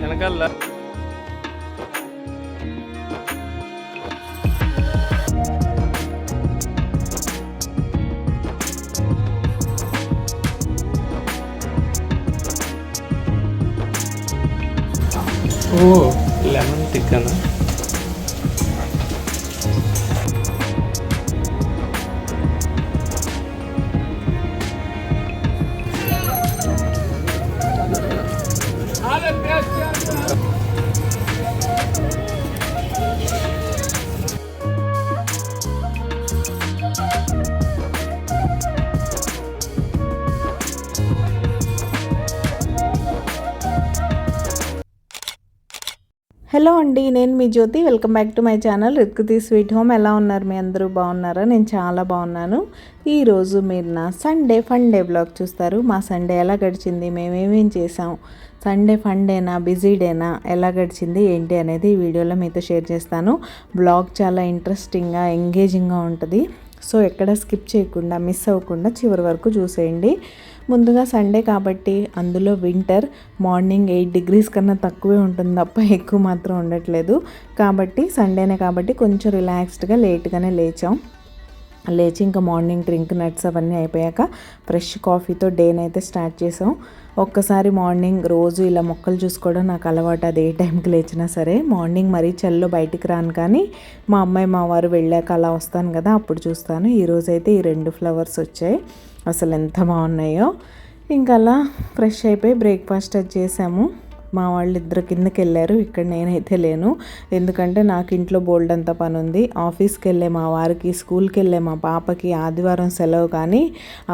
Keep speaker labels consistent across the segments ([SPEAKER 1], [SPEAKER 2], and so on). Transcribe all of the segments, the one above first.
[SPEAKER 1] వెనకాల ఓ lemon తిక్కనా
[SPEAKER 2] hello అండి, నేను మీ Jyothi. Welcome back to my channel రిత్కుతి స్వీట్ హోమ్. ఎలా ఉన్నారు మీ అందరూ? బాగున్నారా? నేను చాలా బాగున్నాను. ఈరోజు మీరు నా సండే ఫన్ డే బ్లాగ్ చూస్తారు. మా సండే ఎలా గడిచింది, మేమేమేం చేసాం, సండే ఫన్ డేనా బిజీ డేనా, ఎలా గడిచింది ఏంటి అనేది ఈ వీడియోలో మీతో షేర్ చేస్తాను. బ్లాగ్ చాలా ఇంట్రెస్టింగ్గా ఎంగేజింగ్గా ఉంటుంది. సో ఎక్కడ స్కిప్ చేయకుండా మిస్ అవ్వకుండా చివరి వరకు చూసేయండి. ముందుగా సండే కాబట్టి అందులో వింటర్, మార్నింగ్ 8 degrees కన్నా తక్కువే ఉంటుంది తప్ప ఎక్కువ మాత్రం ఉండట్లేదు. కాబట్టి సండేనే కాబట్టి కొంచెం రిలాక్స్డ్గా లేట్గానే లేచి ఇంకా మార్నింగ్ డ్రింక్ నట్స్ అవన్నీ అయిపోయాక ఫ్రెష్ కాఫీతో డేనైతే స్టార్ట్ చేసాం. ఒక్కసారి మార్నింగ్ రోజు ఇలా మొక్కలు చూసుకోవడం నాకు అలవాటు. అది ఏ టైంకి లేచినా సరే మార్నింగ్ మరీ చల్లో బయటికి రాను, కానీ మా అమ్మాయి మా వారు వెళ్ళాక అలా వస్తాను కదా అప్పుడు చూస్తాను. ఈరోజైతే ఈ 2 ఫ్లవర్స్ వచ్చాయి, అసలు ఎంత బాగున్నాయో. ఇంకా అలా ఫ్రెష్ అయిపోయి బ్రేక్ఫాస్ట్ అది చేసాము. మా వాళ్ళు ఇద్దరు కిందకి వెళ్ళారు, ఇక్కడ నేనైతే లేను. ఎందుకంటే నాకు ఇంట్లో బోల్డ్ అంత పని ఉంది. ఆఫీస్కి వెళ్ళే మా వారికి, స్కూల్కి వెళ్ళే మా పాపకి ఆదివారం సెలవు, కానీ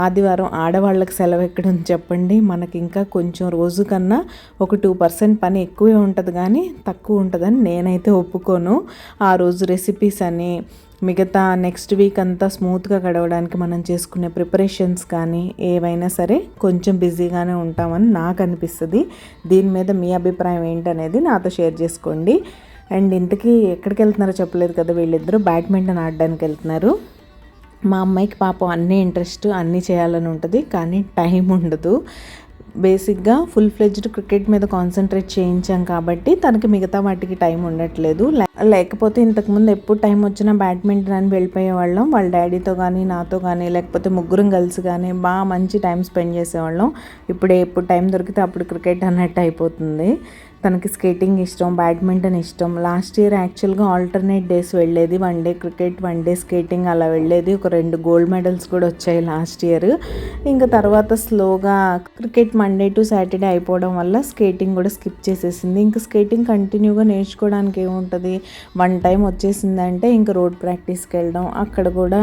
[SPEAKER 2] ఆదివారం ఆడవాళ్ళకి సెలవు ఎక్కడుంది చెప్పండి. మనకి ఇంకా కొంచెం రోజు కన్నా ఒక 2% పని ఎక్కువే ఉంటుంది, కానీ తక్కువ ఉంటుందని నేనైతే ఒప్పుకోను. ఆ రోజు రెసిపీస్ అని మిగతా నెక్స్ట్ వీక్ అంతా స్మూత్గా గడవడానికి మనం చేసుకునే ప్రిపరేషన్స్ కానీ ఏవైనా సరే కొంచెం బిజీగానే ఉంటామని నాకు అనిపిస్తుంది. దీని మీద మీ అభిప్రాయం ఏంటనేది నాతో షేర్ చేసుకోండి. అండ్ ఇంతకీ ఎక్కడికి వెళ్తున్నారో చెప్పలేదు కదా, వీళ్ళిద్దరూ బ్యాడ్మింటన్ ఆడడానికి వెళ్తున్నారు. మా అమ్మాయికి పాపం అన్నీ ఇంట్రెస్ట్, అన్నీ చేయాలని ఉంటుంది, కానీ టైం ఉండదు. బేసిక్గా ఫుల్ ఫ్లెడ్జ్డ్ క్రికెట్ మీద కాన్సన్ట్రేట్ చేయించాం కాబట్టి తనకి మిగతా వాటికి టైం ఉండట్లేదు. లేకపోతే ఇంతకుముందు ఎప్పుడు టైం వచ్చినా బ్యాడ్మింటన్ అని వెళ్ళిపోయేవాళ్ళం. వాళ్ళ డాడీతో కానీ నాతో కానీ లేకపోతే ముగ్గురం కలిసి కానీ బాగా మంచి టైం స్పెండ్ చేసేవాళ్ళం. ఎప్పుడు టైం దొరికితే అప్పుడు క్రికెట్ అన్నట్టు అయిపోతుంది. తనకి స్కేటింగ్ ఇష్టం, బ్యాడ్మింటన్ ఇష్టం. లాస్ట్ ఇయర్ యాక్చువల్గా ఆల్టర్నేట్ డేస్ వెళ్ళేది, 1 డే క్రికెట్ 1 డే స్కేటింగ్ అలా వెళ్ళేది. ఒక 2 గోల్డ్ మెడల్స్ కూడా వచ్చాయి లాస్ట్ ఇయర్. ఇంకా తర్వాత స్లోగా క్రికెట్ మండే టు సాటర్డే అయిపోవడం వల్ల స్కేటింగ్ కూడా స్కిప్ చేసేసింది. ఇంకా స్కేటింగ్ కంటిన్యూగా నేర్చుకోవడానికి ఏముంటుంది, 1 టైం వచ్చేసిందంటే ఇంకా రోడ్ ప్రాక్టీస్కి వెళ్ళడం, అక్కడ కూడా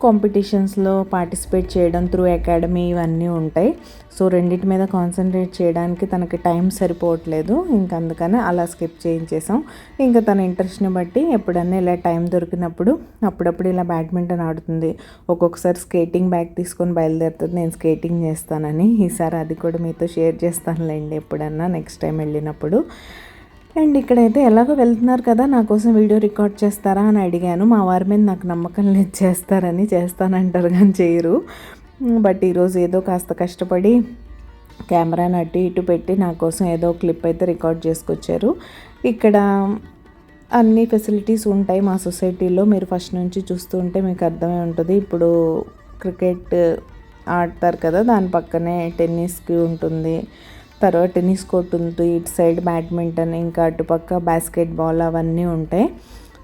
[SPEAKER 2] కాంపిటీషన్స్లో పార్టిసిపేట్ చేయడం త్రూ అకాడమీ ఇవన్నీ ఉంటాయి. సో రెండింటి మీద కాన్సన్ట్రేట్ చేయడానికి తనకి టైం సరిపోవట్లేదు. ఇంకా అందుకనే అలా స్కిప్ చేయించేసాం. ఇంకా తన ఇంట్రెస్ట్ని బట్టి ఎప్పుడన్నా ఇలా టైం దొరికినప్పుడు అప్పుడప్పుడు ఇలా బ్యాడ్మింటన్ ఆడుతుంది. ఒక్కొక్కసారి స్కేటింగ్ బ్యాగ్ తీసుకొని బయలుదేరుతుంది, నేను స్కేటింగ్ చేస్తానని. ఈసారి అది కూడా మీతో షేర్ చేస్తానులేండి ఎప్పుడన్నా నెక్స్ట్ టైం వెళ్ళినప్పుడు. అండ్ ఇక్కడైతే ఎలాగో వెళ్తున్నారు కదా, నా కోసం వీడియో రికార్డ్ చేస్తారా అని అడిగాను. మా వారి మీద నాకు నమ్మకం లేదు, చేస్తానంటారు కానీ చేయరు. బట్ ఈరోజు ఏదో కాస్త కష్టపడి కెమెరాని అటు ఇటు పెట్టి నా కోసం ఏదో క్లిప్ అయితే రికార్డ్ చేసుకొచ్చారు. ఇక్కడ అన్ని ఫెసిలిటీస్ ఉంటాయి మా సొసైటీలో. మీరు ఫస్ట్ నుంచి చూస్తూ ఉంటే మీకు అర్థమై ఉంటుంది. ఇప్పుడు క్రికెట్ ఆడతారు కదా, దాని పక్కనే టెన్నిస్కి ఉంటుంది, తర్వాత టెన్నిస్ కోర్ట్ ఉంది, ఇటు సైడ్ బ్యాడ్మింటన్, ఇంకా అటుపక్క బాస్కెట్బాల్ అవన్నీ ఉంటాయి.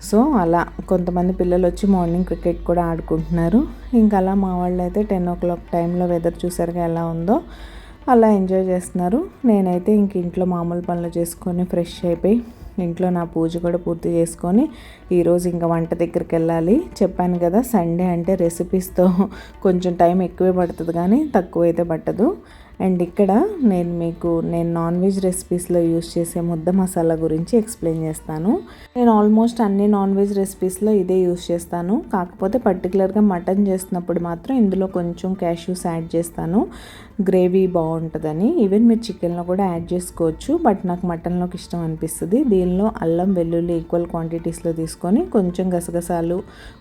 [SPEAKER 2] సో అలా కొంతమంది పిల్లలు వచ్చి మార్నింగ్ క్రికెట్ కూడా ఆడుకుంటున్నారు. ఇంకా అలా మా వాళ్ళు అయితే 10 o'clock టైంలో వెదర్ చూసారుగా ఎలా ఉందో అలా ఎంజాయ్ చేస్తున్నారు. నేనైతే ఇంక ఇంట్లో మామూలు పనులు చేసుకొని ఫ్రెష్ అయిపోయి ఇంట్లో నా పూజ కూడా పూర్తి చేసుకొని ఈరోజు ఇంకా వంట దగ్గరికి వెళ్ళాలి. చెప్పాను కదా, సండే అంటే రెసిపీస్తో కొంచెం టైం ఎక్కువే పడుతుంది కానీ తక్కువ అయితే పట్టదు. అండ్ ఇక్కడ నేను నాన్ వెజ్ రెసిపీస్లో యూస్ చేసే ముద్ద మసాలా గురించి ఎక్స్ప్లెయిన్ చేస్తాను. నేను ఆల్మోస్ట్ అన్ని నాన్ వెజ్ రెసిపీస్లో ఇదే యూస్ చేస్తాను. కాకపోతే పర్టికులర్గా మటన్ చేస్తున్నప్పుడు మాత్రం ఇందులో కొంచెం క్యాష్యూస్ యాడ్ చేస్తాను, గ్రేవీ బాగుంటుందని. ఈవెన్ మీరు చికెన్లో కూడా యాడ్ చేసుకోవచ్చు, బట్ నాకు మటన్లోకి ఇష్టం అనిపిస్తుంది. దీనిలో అల్లం వెల్లుల్లి ఈక్వల్ క్వాంటిటీస్లో తీసుకొని కొంచెం గసగసాలు,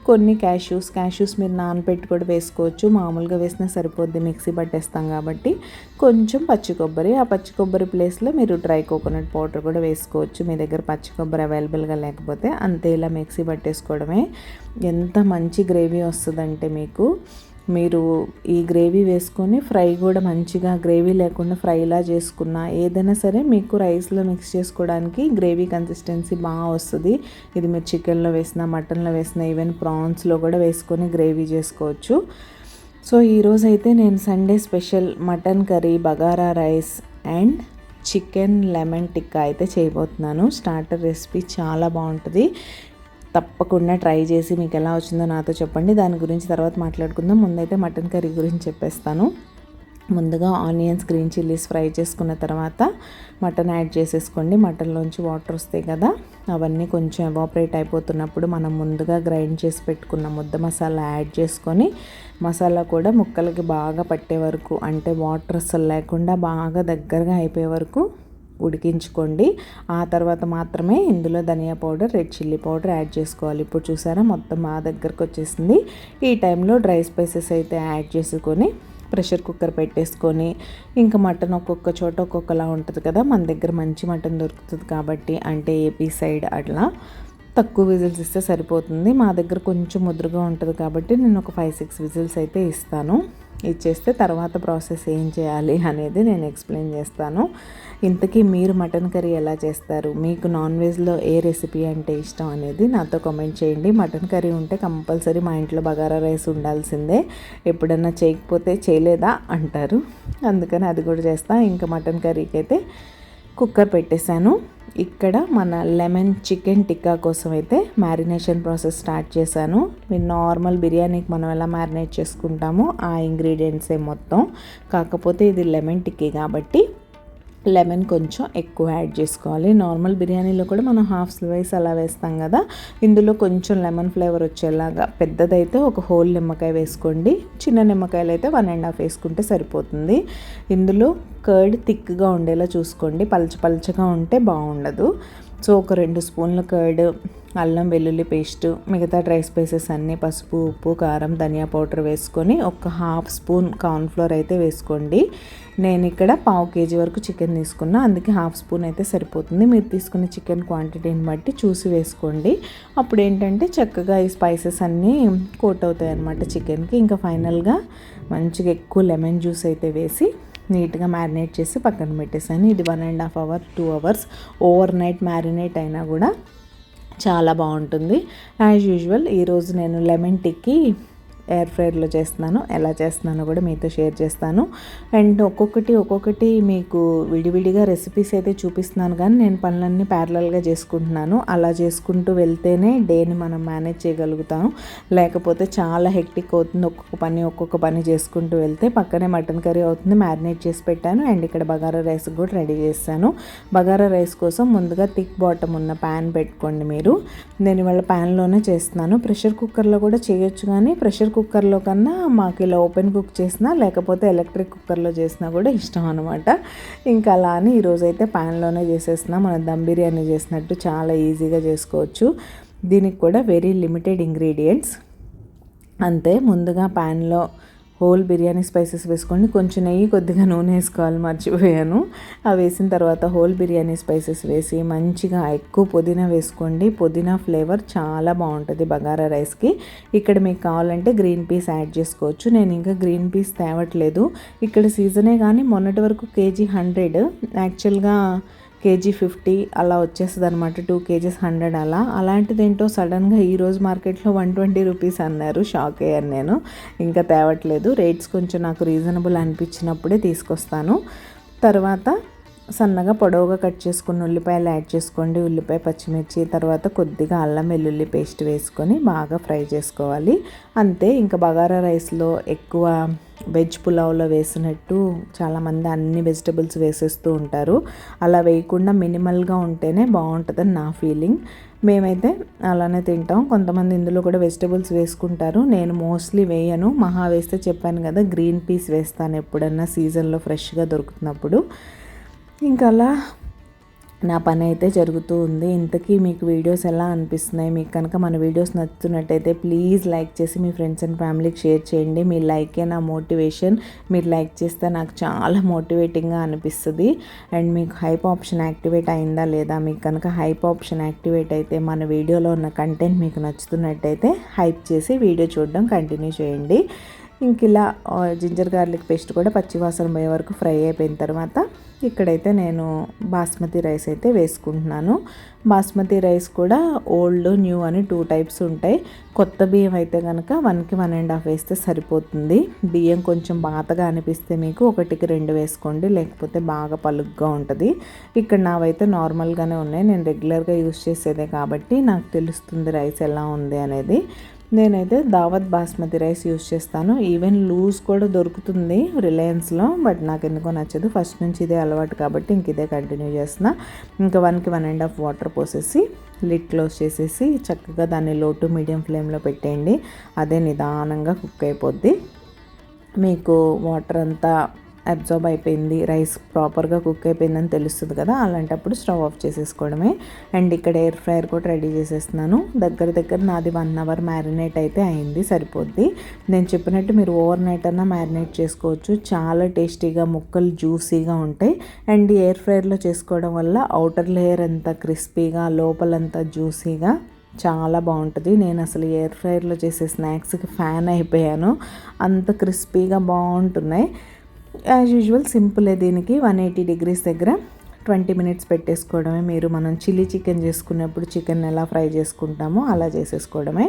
[SPEAKER 2] కొన్ని క్యాష్యూస్ మీరు నానబెట్టి కూడా వేసుకోవచ్చు, మామూలుగా వేసినా సరిపోద్ది, మిక్సీ పట్టేస్తాం కాబట్టి. కొంచెం పచ్చి కొబ్బరి, ఆ పచ్చి కొబ్బరి ప్లేస్లో మీరు డ్రై కోకోనట్ పౌడర్ కూడా వేసుకోవచ్చు, మీ దగ్గర పచ్చి కొబ్బరి అవైలబుల్గా లేకపోతే. అంతే, ఇలా మిక్సీ పట్టేసుకోవడమే. ఎంత మంచి గ్రేవీ వస్తుందంటే మీరు ఈ గ్రేవీ వేసుకొని ఫ్రై కూడా మంచిగా, గ్రేవీ లేకుండా ఫ్రైలా చేసుకున్నా ఏదైనా సరే మీకు రైస్లో మిక్స్ చేసుకోవడానికి గ్రేవీ కన్సిస్టెన్సీ బాగా వస్తుంది. ఇది మీరు చికెన్లో వేసినా, మటన్లో వేసినా, ఈవెన్ ప్రాన్స్లో కూడా వేసుకొని గ్రేవీ చేసుకోవచ్చు. సో ఈరోజు అయితే నేను Sunday special mutton curry, bagara rice and chicken lemon tikka అయితే చేయబోతున్నాను. స్టార్టర్ రెసిపీ చాలా బాగుంటుంది, తప్పకుండా ట్రై చేసి మీకు ఎలా వచ్చిందో నాతో చెప్పండి. దాని గురించి తర్వాత మాట్లాడుకుందాం. ముందైతే మటన్ కర్రీ గురించి చెప్పేస్తాను. ముందుగా ఆనియన్స్, గ్రీన్ చిల్లీస్ ఫ్రై చేసుకున్న తర్వాత మటన్ యాడ్ చేసేసుకోండి. మటన్లోంచి వాటర్ వస్తాయి కదా, అవన్నీ కొంచెం ఎవాపరేట్ అయిపోతున్నప్పుడు మనం ముందుగా గ్రైండ్ చేసి పెట్టుకున్న ముద్ద మసాలా యాడ్ చేసుకొని, మసాలా కూడా ముక్కలకి బాగా పట్టే వరకు, అంటే వాటర్ అస్సలు లేకుండా బాగా దగ్గరగా అయిపోయే వరకు ఉడికించుకోండి. ఆ తర్వాత మాత్రమే ఇందులో ధనియా powder, red chilli powder add చేసుకోవాలి. ఇప్పుడు చూసారా మొత్తం మా దగ్గరకు వచ్చేసింది. ఈ టైంలో డ్రై స్పైసెస్ అయితే యాడ్ చేసుకొని ప్రెషర్ కుక్కర్ పెట్టేసుకొని, ఇంకా మటన్ ఒక్కొక్క చోట ఒక్కొక్కలా ఉంటుంది కదా, మన దగ్గర మంచి మటన్ దొరుకుతుంది కాబట్టి, అంటే ఏపీ సైడ్ అట్లా తక్కువ విజిల్స్ ఇస్తే సరిపోతుంది. మా దగ్గర కొంచెం ముద్రగా ఉంటుంది కాబట్టి నేను ఒక 5-6 విజిల్స్ అయితే ఇస్తాను. ఇచ్చేస్తే తర్వాత ప్రాసెస్ ఏం చేయాలి అనేది నేను ఎక్స్ప్లెయిన్ చేస్తాను. ఇంతకీ మీరు మటన్ కర్రీ ఎలా చేస్తారు, మీకు నాన్ వెజ్లో ఏ రెసిపీ అంటే ఇష్టం అనేది నాతో కామెంట్ చేయండి. మటన్ కర్రీ ఉంటే కంపల్సరీ మా ఇంట్లో బగారా రైస్ ఉండాల్సిందే, ఎప్పుడన్నా చేయకపోతే చేయలేదా అంటారు, అందుకని అది కూడా చేస్తాను. ఇంకా మటన్ కర్రీకి అయితే కుక్కర్ పెట్టేశాను. ఇక్కడ మన లెమన్ చికెన్ టిక్కా కోసం అయితే మ్యారినేషన్ ప్రాసెస్ స్టార్ట్ చేశాను. మీరు నార్మల్ బిర్యానీకి మనం ఎలా మ్యారినేట్ చేసుకుంటామో ఆ ఇంగ్రీడియంట్సే మొత్తం, కాకపోతే ఇది లెమన్ టిక్కీ కాబట్టి లెమన్ కొంచెం ఎక్కువ యాడ్ చేసుకోవాలి. నార్మల్ బిర్యానీలో కూడా మనం హాఫ్ స్లైస్ అలా వేస్తాం కదా, ఇందులో కొంచెం లెమన్ ఫ్లేవర్ వచ్చేలాగా పెద్దదైతే ఒక హోల్ నిమ్మకాయ వేసుకోండి, చిన్న నిమ్మకాయలు అయితే 1.5 వేసుకుంటే సరిపోతుంది. ఇందులో కర్డ్ థిక్గా ఉండేలా చూసుకోండి, పల్చగా ఉంటే బాగుండదు. సో ఒక 2 స్పూన్ల కర్డ్, అల్లం వెల్లుల్లి పేస్ట్, మిగతా డ్రై స్పైసెస్ అన్నీ, పసుపు, ఉప్పు, కారం, ధనియా పౌడర్ వేసుకొని ఒక 1/2 స్పూన్ కార్న్ఫ్లోర్ అయితే వేసుకోండి. నేను ఇక్కడ 1/2 kg వరకు చికెన్ తీసుకున్నా, అందుకే 1/2 స్పూన్ అయితే సరిపోతుంది. మీరు తీసుకున్న చికెన్ క్వాంటిటీని బట్టి చూసి వేసుకోండి. అప్పుడు ఏంటంటే చక్కగా ఈ స్పైసెస్ అన్నీ కోట్ అవుతాయి అన్నమాట చికెన్కి. ఇంకా ఫైనల్గా మంచిగా ఎక్కువ లెమన్ జ్యూస్ అయితే వేసి నీట్గా మ్యారినేట్ చేసి పక్కన పెట్టేసాను. ఇది 1.5 hours 2 hours over night marinate అయినా కూడా చాలా బాగుంటుంది. యాజ్ యూజువల్ ఈరోజు నేను లెమన్ టిక్కీ ఎయిర్ ఫ్రైర్లో చేస్తున్నాను, ఎలా చేస్తున్నానో కూడా మీతో షేర్ చేస్తాను. అండ్ ఒక్కొక్కటి మీకు విడివిడిగా రెసిపీస్ అయితే చూపిస్తున్నాను, కానీ నేను పనులన్నీ ప్యారలల్గా చేసుకుంటున్నాను. అలా చేసుకుంటూ వెళ్తేనే డేని మనం మేనేజ్ చేయగలుగుతాం, లేకపోతే చాలా హెక్టిక్ అవుతుంది. ఒక్కొక్క పని చేసుకుంటూ వెళ్తే పక్కనే మటన్ కర్రీ అవుతుంది, మ్యారినేట్ చేసి పెట్టాను. అండ్ ఇక్కడ బగారా రైస్ కూడా రెడీ చేస్తాను. బగారా రైస్ కోసం ముందుగా థిక్ బాటమ్ ఉన్న ప్యాన్ పెట్టుకోండి. నేను ఇవాళ ప్యాన్లోనే చేస్తున్నాను. ప్రెషర్ కుక్కర్లో కూడా చేయొచ్చు, కానీ ప్రెషర్ కుక్కర్లో కన్నా మాకు ఇలా ఓపెన్ కుక్ చేసినా లేకపోతే ఎలక్ట్రిక్ కుక్కర్లో చేసినా కూడా ఇష్టం అనమాట. ఇంకా అలా అని ఈరోజైతే ప్యాన్లోనే చేసేస్తున్నా. మనం దమ్ బిర్యానీ చేసినట్టు చాలా ఈజీగా చేసుకోవచ్చు. దీనికి కూడా వెరీ లిమిటెడ్ ఇంగ్రీడియంట్స్ అంతే. ముందుగా ప్యాన్లో హోల్ బిర్యానీ స్పైసెస్ వేసుకోండి, కొంచెం నెయ్యి, కొద్దిగా నూనె వేసుకోవాలి, మర్చిపోయాను. అవి వేసిన తర్వాత హోల్ బిర్యానీ స్పైసెస్ వేసి మంచిగా ఎక్కువ పుదీనా వేసుకోండి. పుదీనా ఫ్లేవర్ చాలా బాగుంటుంది బగారా రైస్కి. ఇక్కడ మీకు కావాలంటే గ్రీన్ పీస్ యాడ్ చేసుకోవచ్చు. నేను ఇంకా గ్రీన్ పీస్ తేవట్లేదు, ఇక్కడ సీజనే, కానీ మొన్నటి వరకు కేజీ 100, యాక్చువల్గా కేజీ 50 అలా వచ్చేస్తుంది అనమాట. 2 kg 100 అలా. అలాంటిది ఏంటో సడన్గా ఈరోజు మార్కెట్లో 120 రూపీస్ అన్నారు, షాక్ అయ్యాను నేను. ఇంకా తేవట్లేదు, రేట్స్ కొంచెం నాకు రీజనబుల్ అనిపించినప్పుడే తీసుకొస్తాను. తర్వాత సన్నగా పొడవుగా కట్ చేసుకున్న ఉల్లిపాయలు యాడ్ చేసుకోండి. ఉల్లిపాయ, పచ్చిమిర్చి, తర్వాత కొద్దిగా అల్లం వెల్లుల్లి పేస్ట్ వేసుకొని బాగా ఫ్రై చేసుకోవాలి. అంతే. ఇంకా బగారా రైస్లో ఎక్కువ వెజ్ పులావ్లో వేసినట్టు చాలామంది అన్ని వెజిటబుల్స్ వేసేస్తూ ఉంటారు. అలా వేయకుండా మినిమల్గా ఉంటేనే బాగుంటుందని నా ఫీలింగ్. మేమైతే అలానే తింటాం. కొంతమంది ఇందులో కూడా వెజిటబుల్స్ వేసుకుంటారు. నేను మోస్ట్లీ వేయను. మహా వేస్తే చెప్పాను కదా, గ్రీన్ పీస్ వేస్తాను ఎప్పుడన్నా సీజన్లో ఫ్రెష్గా దొరుకుతున్నప్పుడు. ఇంకా అలా నా పని అయితే జరుగుతూ ఉంది. ఇంతకీ మీకు వీడియోస్ ఎలా అనిపిస్తున్నాయి? మీకు కనుక మన వీడియోస్ నచ్చుతున్నట్టయితే ప్లీజ్ లైక్ చేసి మీ ఫ్రెండ్స్ అండ్ ఫ్యామిలీకి షేర్ చేయండి. మీ లైకే నా మోటివేషన్. మీరు లైక్ చేస్తే నాకు చాలా మోటివేటింగ్గా అనిపిస్తుంది. అండ్ మీకు హైప్ ఆప్షన్ యాక్టివేట్ అయిందా లేదా? మీకు కనుక హైప్ ఆప్షన్ యాక్టివేట్ అయితే మన వీడియోలో ఉన్న కంటెంట్ మీకు నచ్చుతున్నట్టయితే హైప్ చేసి వీడియో చూడడం కంటిన్యూ చేయండి. ఇంక ఇలా జింజర్ గార్లిక్ పేస్ట్ కూడా పచ్చివాసన పోయే వరకు ఫ్రై అయిపోయిన తర్వాత ఇక్కడైతే నేను బాస్మతి రైస్ అయితే వేసుకుంటున్నాను. బాస్మతి రైస్ కూడా ఓల్డ్, న్యూ అని 2 టైప్స్ ఉంటాయి. కొత్త బియ్యం అయితే కనుక 1కి 1.5 వేస్తే సరిపోతుంది. బియ్యం కొంచెం బాతగా అనిపిస్తే మీకు 1కి 2 వేసుకోండి, లేకపోతే బాగా పలుగ్గా ఉంటుంది. ఇక్కడ నావైతే నార్మల్గానే ఉన్నాయి. నేను రెగ్యులర్గా యూస్ చేసేదే కాబట్టి నాకు తెలుస్తుంది రైస్ ఎలా ఉంది అనేది. నేనైతే దావత్ బాస్మతి రైస్ యూస్ చేస్తాను. ఈవెన్ లూజ్ కూడా దొరుకుతుంది రిలయన్స్లో, బట్ నాకు ఎందుకో నచ్చదు. ఫస్ట్ నుంచి ఇదే అలవాటు కాబట్టి ఇంక ఇదే కంటిన్యూ చేస్తున్నా. ఇంకా 1కి 1.5 వాటర్ పోసేసి లిడ్ క్లోజ్ చేసేసి చక్కగా దాన్ని లో టు మీడియం ఫ్లేమ్లో పెట్టేయండి. అదే నిదానంగా కుక్ అయిపోద్ది. మీకు వాటర్ అంతా అబ్జార్బ్ అయిపోయింది, రైస్ ప్రాపర్గా కుక్ అయిపోయిందని తెలుస్తుంది కదా, అలాంటప్పుడు స్టవ్ ఆఫ్ చేసేసుకోవడమే. అండ్ ఇక్కడ ఎయిర్ ఫ్రైయర్ కూడా రెడీ చేసేస్తున్నాను. దగ్గర నాది 1 అవర్ మ్యారినేట్ అయితే అయింది, సరిపోద్ది. నేను చెప్పినట్టు మీరు ఓవర్ నైట్ అన్నా మ్యారినేట్ చేసుకోవచ్చు. చాలా టేస్టీగా, ముక్కలు జ్యూసీగా ఉంటాయి. అండ్ ఎయిర్ ఫ్రైయర్లో చేసుకోవడం వల్ల అవుటర్ లేయర్ అంతా క్రిస్పీగా, లోపలంతా జ్యూసీగా చాలా బాగుంటుంది. నేను అసలు ఎయిర్ ఫ్రైయర్లో చేసే స్నాక్స్కి ఫ్యాన్ అయిపోయాను. అంత క్రిస్పీగా బాగుంటున్నాయి. యాజ్ యూజువల్ సింపులే. దీనికి 180 degrees దగ్గర 20 minutes పెట్టేసుకోవడమే. మనం చిల్లీ చికెన్ చేసుకున్నప్పుడు చికెన్ ఎలా ఫ్రై చేసుకుంటామో అలా చేసేసుకోవడమే.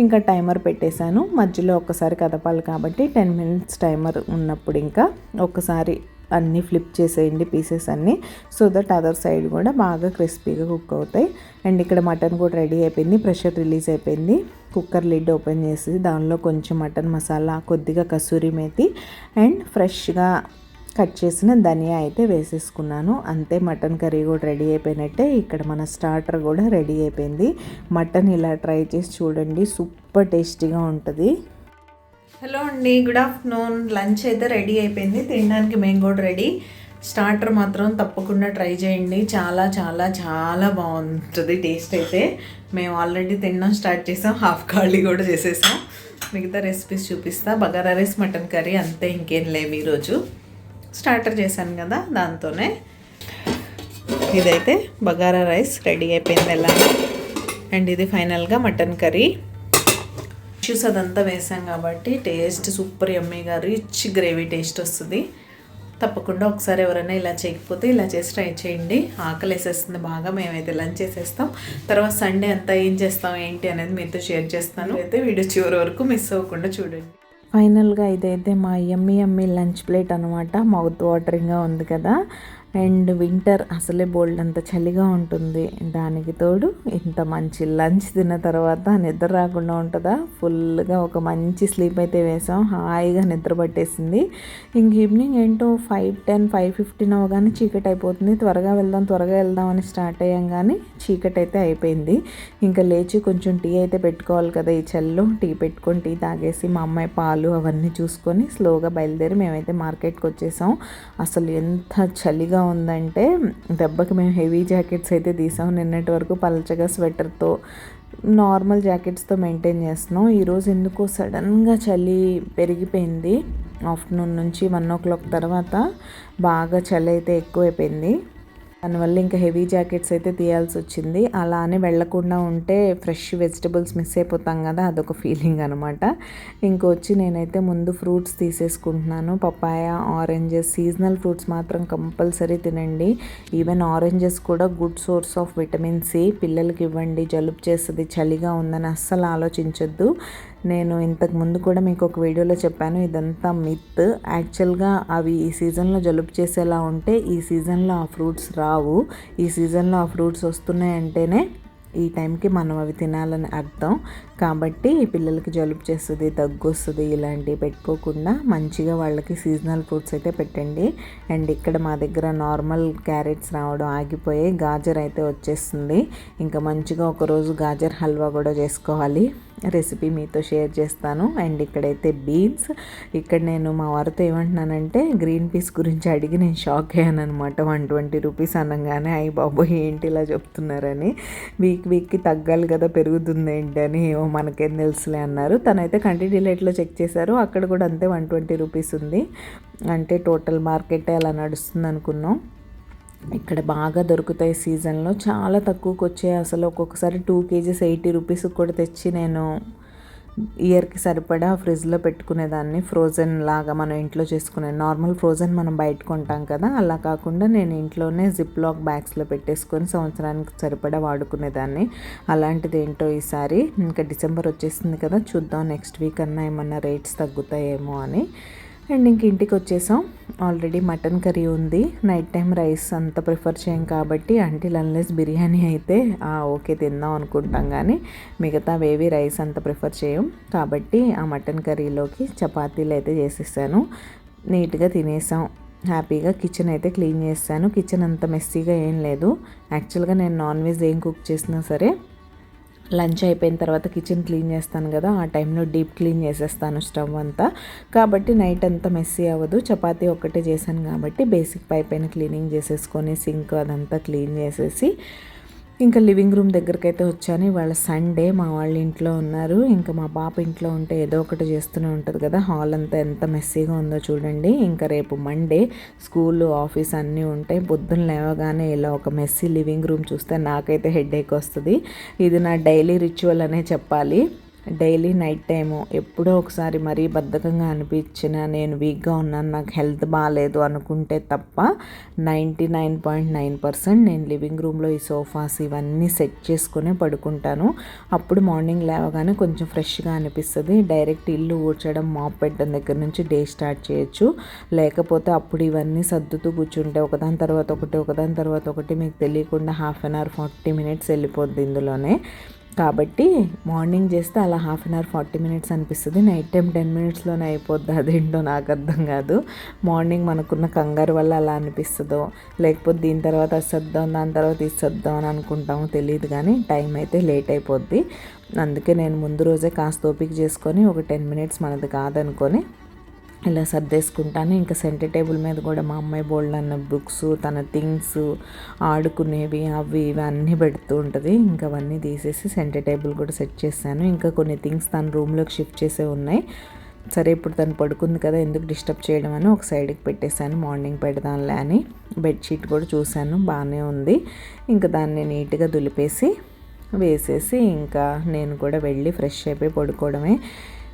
[SPEAKER 2] ఇంకా టైమర్ పెట్టేశాను. మధ్యలో ఒక్కసారి కదపాలి కాబట్టి 10 minutes టైమర్ ఉన్నప్పుడు ఇంకా ఒక్కసారి అన్నీ ఫ్లిప్ చేసేయండి, పీసెస్ అన్నీ, సో దట్ అదర్ సైడ్ కూడా బాగా క్రిస్పీగా కుక్ అవుతాయి. అండ్ ఇక్కడ మటన్ కూడా రెడీ అయిపోయింది. ప్రెషర్ రిలీజ్ అయిపోయింది. కుక్కర్ లిడ్ ఓపెన్ చేసి దానిలో కొంచెం మటన్ మసాలా, కొద్దిగా కసూరి మేతి అండ్ ఫ్రెష్గా కట్ చేసిన ధనియా అయితే వేసేసుకున్నాను. అంతే, మటన్ కర్రీ కూడా రెడీ అయిపోయినట్టే. ఇక్కడ మన స్టార్టర్ కూడా రెడీ అయిపోయింది. మటన్ ఇలా ట్రై చేసి చూడండి, సూపర్ టేస్టీగా ఉంటుంది. హలో అండి, గుడ్ ఆఫ్టర్నూన్. లంచ్ అయితే రెడీ అయిపోయింది. తినడానికి మేము కూడా రెడీ. స్టార్టర్ మాత్రం తప్పకుండా ట్రై చేయండి. చాలా చాలా చాలా బాగుంటుంది టేస్ట్ అయితే. మేము ఆల్రెడీ తినడం స్టార్ట్ చేసాం, హాఫ్ ఖాళీ కూడా చేసేసాం. మిగతా రెసిపీస్ చూపిస్తా. బగారా రైస్, మటన్ కర్రీ, అంతే, ఇంకేం లేవు. ఈరోజు స్టార్టర్ చేశాను కదా, దాంతోనే. ఇదైతే బగారా రైస్ రెడీ అయిపోయింది ఎలా. అండ్ ఇది ఫైనల్గా మటన్ కర్రీ. జ్యూస్ అదంతా వేసాం కాబట్టి టేస్ట్ సూపర్ యమ్మీగా రిచ్ గ్రేవీ టేస్ట్ వస్తుంది. తప్పకుండా ఒకసారి ఎవరైనా ఇలా చేయకపోతే ఇలా చేసి ట్రై చేయండి. ఆకలి వేసేస్తుంది బాగా. మేమైతే లంచ్ చేసేస్తాం. తర్వాత సండే అంతా ఏం చేస్తాం ఏంటి అనేది మీతో షేర్ చేస్తాను. అయితే వీడియో చివరి వరకు మిస్ అవ్వకుండా చూడండి. ఫైనల్గా ఇదైతే మా యమ్మీ లంచ్ ప్లేట్ అనమాట. మౌత్ వాటరింగ్గా ఉంది కదా. అండ్ వింటర్ అసలే బోల్డ్ అంత చలిగా ఉంటుంది. దానికి తోడు ఇంత మంచి లంచ్ తిన్న తర్వాత నిద్ర రాకుండా ఉంటుందా? ఫుల్గా ఒక మంచి స్లీప్ అయితే వేసాం. హాయిగా నిద్ర పట్టేసింది. ఇంక ఈవినింగ్ ఏంటో 5:10, 5:15 అవగానే చీకటి అయిపోతుంది. త్వరగా వెళ్దాం అని స్టార్ట్ అయ్యాం, కానీ చీకటి అయితే అయిపోయింది. ఇంకా లేచి కొంచెం టీ అయితే పెట్టుకోవాలి కదా ఈ చలిలో. టీ పెట్టుకొని టీ తాగేసి మా అమ్మాయి పాలు అవన్నీ చూసుకొని స్లోగా బయలుదేరి మేమైతే మార్కెట్కి వచ్చేసాం. అసలు ఎంత చలిగా ఉందంటే దెబ్బకి మేము హెవీ జాకెట్స్ అయితే తీసాం. నిన్నటి వరకు పలచగా స్వెటర్తో, నార్మల్ జాకెట్స్తో మెయింటైన్ చేస్తున్నాం. ఈరోజు ఎందుకో సడన్గా చలి పెరిగిపోయింది. ఆఫ్టర్నూన్ నుంచి 1 o'clock తర్వాత బాగా చలి అయితే ఎక్కువైపోయింది. దానివల్ల ఇంకా హెవీ జాకెట్స్ అయితే తీయాల్సి వచ్చింది. అలా అని వెళ్లకుండా ఉంటే ఫ్రెష్ వెజిటబుల్స్ మిస్ అయిపోతాం కదా, అదొక ఫీలింగ్ అనమాట. ఇంకొచ్చి నేనైతే ముందు ఫ్రూట్స్ తీసేసుకుంటున్నాను. పపాయ, ఆరెంజెస్, సీజనల్ ఫ్రూట్స్ మాత్రం కంపల్సరీ తినండి. ఈవెన్ ఆరెంజెస్ కూడా good source of vitamin C. పిల్లలకి ఇవ్వండి, జలుబు చేస్తుంది, చలిగా ఉందని అస్సలు ఆలోచించొద్దు. నేను ఇంతకుముందు కూడా మీకు ఒక వీడియోలో చెప్పాను, ఇదంతా మిత్. యాక్చువల్గా అవి ఈ సీజన్లో జలుబు చేసేలా ఉంటే ఈ సీజన్లో ఆ ఫ్రూట్స్ రావు. ఈ సీజన్లో ఆ ఫ్రూట్స్ వస్తున్నాయంటేనే ఈ టైంకి మనం అవి తినాలని అర్థం. కాబట్టి పిల్లలకి జలుబు చేస్తుంది, దగ్గు వస్తుంది, ఇలాంటివి పెట్టుకోకుండా మంచిగా వాళ్ళకి సీజనల్ ఫ్రూట్స్ అయితే పెట్టండి. అండ్ ఇక్కడ మా దగ్గర నార్మల్ క్యారెట్స్ రావడం ఆగిపోయి గాజర్ అయితే వచ్చేస్తుంది. ఇంకా మంచిగా ఒకరోజు గాజర్ హల్వా కూడా చేసుకోవాలి. రెసిపీ మీతో షేర్ చేస్తాను. అండ్ ఇక్కడైతే బీన్స్. ఇక్కడ నేను మా వారితో ఏమంటున్నానంటే గ్రీన్ పీస్ గురించి అడిగి నేను షాక్ అయ్యాను అనమాట. 120 రూపీస్ అనగానే అయ్యి బాబోయ్ ఏంటి ఇలా చెప్తున్నారని. వీక్కి తగ్గాలి కదా, పెరుగుతుంది ఏంటి అని, మనకేం తెలుసులే అన్నారు. తనైతే కంటి డిలైట్లో చెక్ చేశారు, అక్కడ కూడా అంతే 120 రూపీస్ ఉంది. అంటే టోటల్ మార్కెట్ అలా నడుస్తుంది అనుకున్నాం. ఇక్కడ బాగా దొరుకుతాయి సీజన్లో, చాలా తక్కువకి వచ్చాయి అసలు. ఒక్కొక్కసారి 2 కేజీస్ 80 రూపీస్కి కూడా తెచ్చి నేను ఇయర్కి సరిపడా ఫ్రిడ్జ్లో పెట్టుకునేదాన్ని. ఫ్రోజన్ లాగా మనం ఇంట్లో చేసుకునే నార్మల్ ఫ్రోజన్ మనం బయట కొంటాం కదా, అలా కాకుండా నేను ఇంట్లోనే జిప్ లాక్ బ్యాగ్స్లో పెట్టేసుకొని సంవత్సరానికి సరిపడా వాడుకునేదాన్ని. అలాంటిది ఏంటో ఈసారి ఇంకా డిసెంబర్ వచ్చేసింది కదా, చూద్దాం నెక్స్ట్ వీక్ అన్నా ఏమన్నా రేట్స్ తగ్గుతాయేమో అని. అండ్ ఇంక ఇంటికి వచ్చేసాం. ఆల్రెడీ మటన్ కర్రీ ఉంది. నైట్ టైం రైస్ అంత ప్రిఫర్ చేయం కాబట్టి అంటిల్ అన్లెస్ బిర్యానీ అయితే ఓకే తిందాం అనుకుంటాం, కానీ మిగతా వేవి రైస్ అంత ప్రిఫర్ చేయం. కాబట్టి ఆ మటన్ కర్రీలోకి చపాతీలు అయితే చేసేసాను. నీట్గా తినేసాం హ్యాపీగా. కిచెన్ అయితే క్లీన్ చేస్తాను. కిచెన్ అంత మెస్సీగా ఏం లేదు. యాక్చువల్గా నేను నాన్ వెజ్ ఏం కుక్ చేసినా సరే లంచ్ అయిపోయిన తర్వాత కిచెన్ క్లీన్ చేస్తాను కదా, ఆ టైంలో డీప్ క్లీన్ చేసేస్తాను స్టవ్ అంతా. కాబట్టి నైట్ అంతా మెస్సీ అవ్వదు. చపాతీ ఒక్కటే చేశాను కాబట్టి బేసిక్ పైపైన క్లీనింగ్ చేసేసుకొని సింక్ అదంతా క్లీన్ చేసేసి ఇంకా లివింగ్ రూమ్ దగ్గరికి అయితే వచ్చాను. ఇవాళ సండే, మా వాళ్ళు ఇంట్లో ఉన్నారు. ఇంకా మా పాప ఇంట్లో ఉంటే ఏదో ఒకటి చేస్తూనే ఉంటుంది కదా. హాల్ అంతా ఎంత మెస్సీగా ఉందో చూడండి. ఇంకా రేపు మండే, స్కూల్ ఆఫీస్ అన్నీ ఉంటాయి. పొద్దున్న లేవగానే ఇలా ఒక మెస్సీ లివింగ్ రూమ్ చూస్తే నాకైతే హెడేక్ వస్తుంది. ఇది నా డైలీ రిచువల్ అనే చెప్పాలి. డైలీ నైట్ టైము ఎప్పుడో ఒకసారి మరీ బద్ధకంగా అనిపించిన, నేను వీక్గా ఉన్నాను, నాకు హెల్త్ బాగాలేదు అనుకుంటే తప్ప 99.9% నేను లివింగ్ రూమ్లో ఈ సోఫాస్ ఇవన్నీ సెట్ చేసుకునే పడుకుంటాను. అప్పుడు మార్నింగ్ లేవగానే కొంచెం ఫ్రెష్గా అనిపిస్తుంది. డైరెక్ట్ ఇల్లు ఊడ్చడం, మాప్ పెట్టడం దగ్గర నుంచి డే స్టార్ట్ చేయొచ్చు. లేకపోతే అప్పుడు ఇవన్నీ సర్దుతూ కూర్చుంటే ఒకదాని తర్వాత ఒకటి మీకు తెలియకుండా 1/2 అవర్ 40 మినిట్స్ వెళ్ళిపోద్ది ఇందులోనే. కాబట్టి మార్నింగ్ చేస్తే అలా 1/2 అవర్ 40 మినిట్స్ అనిపిస్తుంది. నైట్ టైం 10 మినిట్స్లోనే అయిపోద్ది. అదేంటో నాకు అర్థం కాదు. మార్నింగ్ మనకున్న కంగారు వల్ల అలా అనిపిస్తుందో, లేకపోతే దీని తర్వాత అది సర్దాం, దాని తర్వాత ఇది సర్దాం అని అనుకుంటామో తెలియదు, కానీ టైం అయితే లేట్ అయిపోద్ది. అందుకే నేను ముందు రోజే కాస్త ఓపిక చేసుకొని ఒక 10 మినిట్స్ మనది కాదనుకొని ఇలా సర్దేసుకుంటాను. ఇంకా సెంటర్ టేబుల్ మీద కూడా మా అమ్మాయి బోల్డ్ అన్న బుక్స్, తన థింగ్స్, ఆడుకునేవి అవి ఇవి అన్నీ పెడుతూ ఉంటుంది. ఇంకా అవన్నీ తీసేసి సెంటర్ టేబుల్ కూడా సెట్ చేశాను. ఇంకా కొన్ని థింగ్స్ తన రూమ్లోకి షిఫ్ట్ చేసే ఉన్నాయి. సరే ఇప్పుడు తను పడుకుంది కదా, ఎందుకు డిస్టర్బ్ చేయడం అని ఒక సైడ్కి పెట్టేశాను. మార్నింగ్ పెడదాంలే అని. బెడ్షీట్ కూడా చూశాను, బాగానే ఉంది. ఇంకా దాన్ని నీట్గా దులిపేసి వేసేసి ఇంకా నేను కూడా వెళ్ళి ఫ్రెష్ అయిపోయి పడుకోవడమే.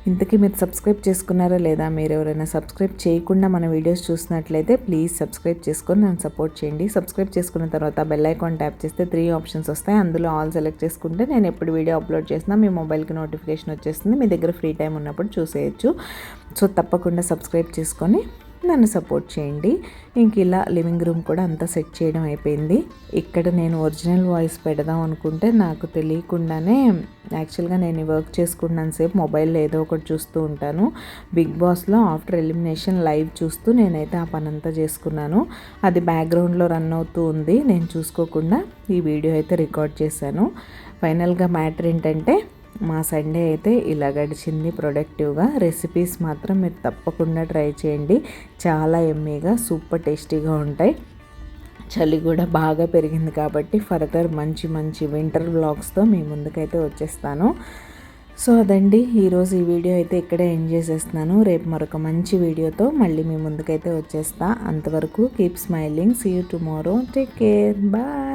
[SPEAKER 2] ఇంతకీ మీరు సబ్స్క్రైబ్ చేసుకున్నారా లేదా? మీరు ఎవరైనా సబ్స్క్రైబ్ చేయకుండా మన వీడియోస్ చూసినట్లయితే ప్లీజ్ సబ్స్క్రైబ్ చేసుకొని నన్ను సపోర్ట్ చేయండి. సబ్స్క్రైబ్ చేసుకున్న తర్వాత బెల్ ఐకాన్ ట్యాప్ చేస్తే 3 ఆప్షన్స్ వస్తాయి. అందులో ఆల్ సెలెక్ట్ చేసుకుంటే నేను ఎప్పుడు వీడియో అప్లోడ్ చేసినా మీ మొబైల్కి నోటిఫికేషన్ వచ్చేస్తుంది. మీ దగ్గర ఫ్రీ టైం ఉన్నప్పుడు చూసేయచ్చు. సో తప్పకుండా సబ్స్క్రైబ్ చేసుకొని నన్ను సపోర్ట్ చేయండి. ఇంక ఇలా లివింగ్ రూమ్ కూడా అంతా సెట్ చేయడం అయిపోయింది. ఇక్కడ నేను ఒరిజినల్ వాయిస్ పెడదాం అనుకుంటే నాకు తెలియకుండానే యాక్చువల్గా నేను వర్క్ చేసుకున్నంతసేపు మొబైల్లో ఏదో ఒకటి చూస్తూ ఉంటాను. బిగ్ బాస్లో ఆఫ్టర్ ఎలిమినేషన్ లైవ్ చూస్తూ నేనైతే ఆ పని అంతా చేసుకున్నాను. అది బ్యాక్గ్రౌండ్లో రన్ అవుతూ ఉంది. నేను చూసుకోకుండా ఈ వీడియో అయితే రికార్డ్ చేశాను. ఫైనల్గా మ్యాటర్ ఏంటంటే మా సండే అయితే ఇలా గడిచింది ప్రొడక్టివ్గా. రెసిపీస్ మాత్రం మీరు తప్పకుండా ట్రై చేయండి. చాలా ఎమ్మీగా సూపర్ టేస్టీగా ఉంటాయి. చలి కూడా బాగా పెరిగింది కాబట్టి ఫర్దర్ మంచి వింటర్ వ్లాగ్స్తో మీ ముందుకైతే వచ్చేస్తాను. సో అదండి ఈరోజు ఈ వీడియో అయితే ఇక్కడే ఎండ్ చేసేస్తున్నాను. రేపు మరొక మంచి వీడియోతో మళ్ళీ మీ ముందుకైతే వచ్చేస్తా. అంతవరకు keep smiling. See you tomorrow. Take care. Bye.